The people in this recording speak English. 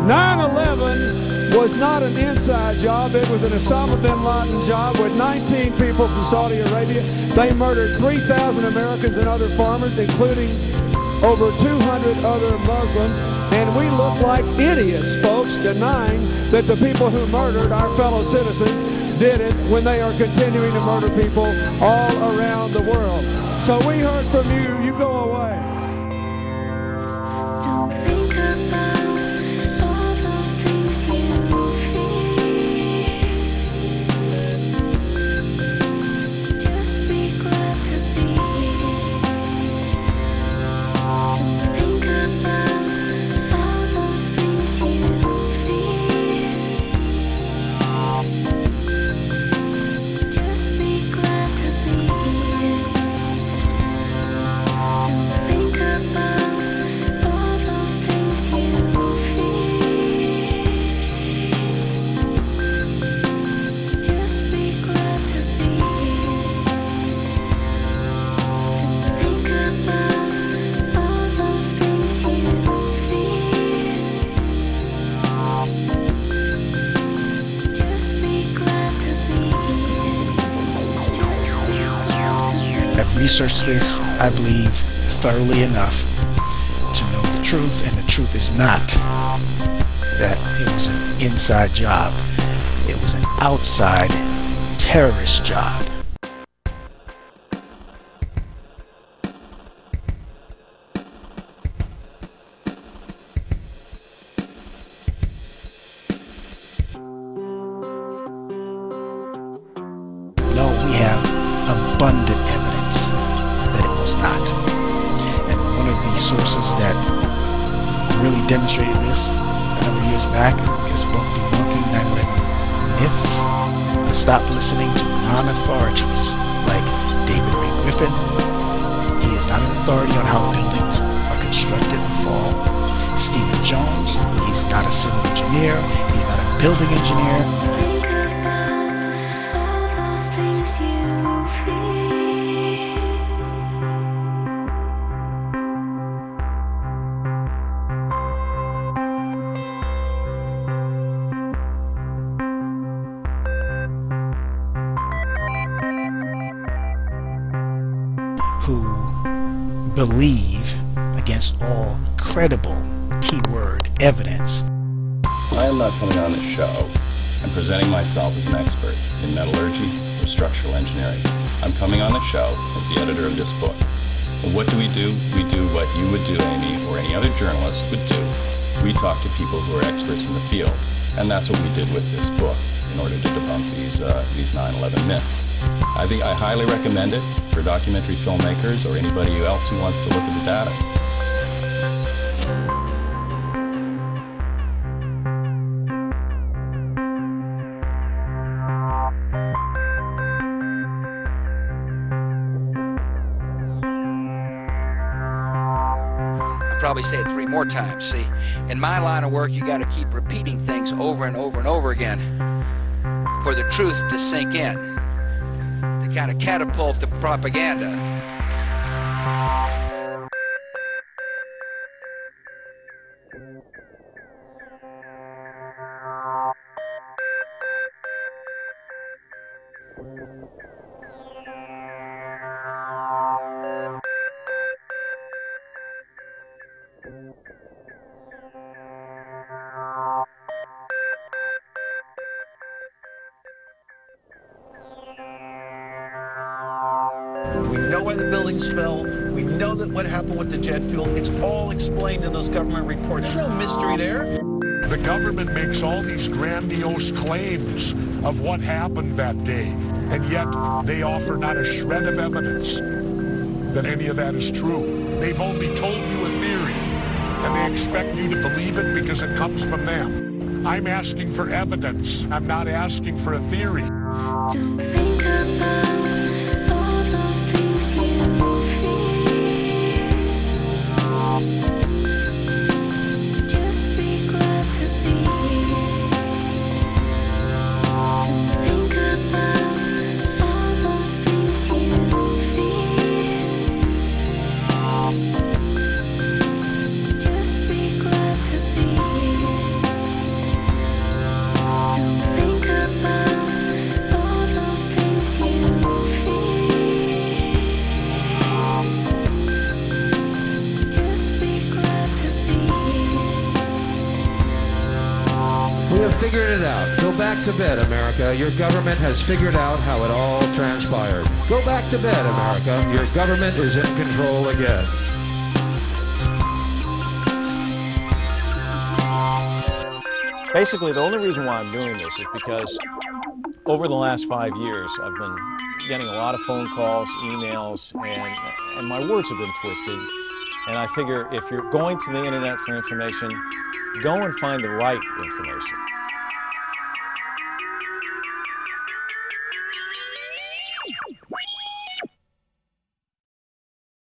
9/11 was not an inside job. It was an Osama bin Laden job with 19 people from Saudi Arabia. They murdered 3,000 Americans and other farmers, including over 200 other Muslims. And we look like idiots, folks, denying that the people who murdered our fellow citizens did it when they are continuing to murder people all around the world. So we heard from you. You go away. Don't think about all those things you feel. Just be glad to be here. Don't think about all those things you feel. Just be glad to be here. Don't think about all those things you feel. Just be glad to be here. Don't think about all those things you feel. Just be glad to be here. Just be glad to be here. I've researched this, I believe, thoroughly enough to know the truth, and the truth is not that it was an inside job. It was an outside terrorist job. No, we have abundant evidence that it was not. And one of the sources that really demonstrated this a number of years back, this book, Debunking 9/11 Myths. Stop listening to non-authorities like David Ray Griffin. He is not an authority on how buildings are constructed and fall. Stephen Jones, he's not a civil engineer. He's not a building engineer. Think about all those things you feel. Who believe, against all credible keyword evidence, I am not coming on this show and presenting myself as an expert in metallurgy or structural engineering. I'm coming on the show as the editor of this book. And what do? We do what you would do, Amy, or any other journalist would do. We talk to people who are experts in the field. And that's what we did with this book in order to debunk these 9/11 myths. I think I highly recommend it for documentary filmmakers or anybody else who wants to look at the data. Probably say it 3 more times. See, in my line of work, you got to keep repeating things over and over and over again for the truth to sink in, to kind of catapult the propaganda. We know why the buildings fell. We know that what happened with the jet fuel. It's all explained in those government reports. There's no mystery there. The government makes all these grandiose claims of what happened that day, and yet they offer not a shred of evidence that any of that is true. They've only told you a theory, and they expect you to believe it because it comes from them. I'm asking for evidence. I'm not asking for a theory. Don't think about all those things you feel. Just be glad to be here. Don't think about all those things you feel. Just be glad to be here. figured it out. Go back to bed, America. Your government has figured out how it all transpired. Go back to bed, America. Your government is in control again. Basically, the only reason why I'm doing this is because over the last 5 years, I've been getting a lot of phone calls, emails, and my words have been twisted. And I figure if you're going to the internet for information, go and find the right information.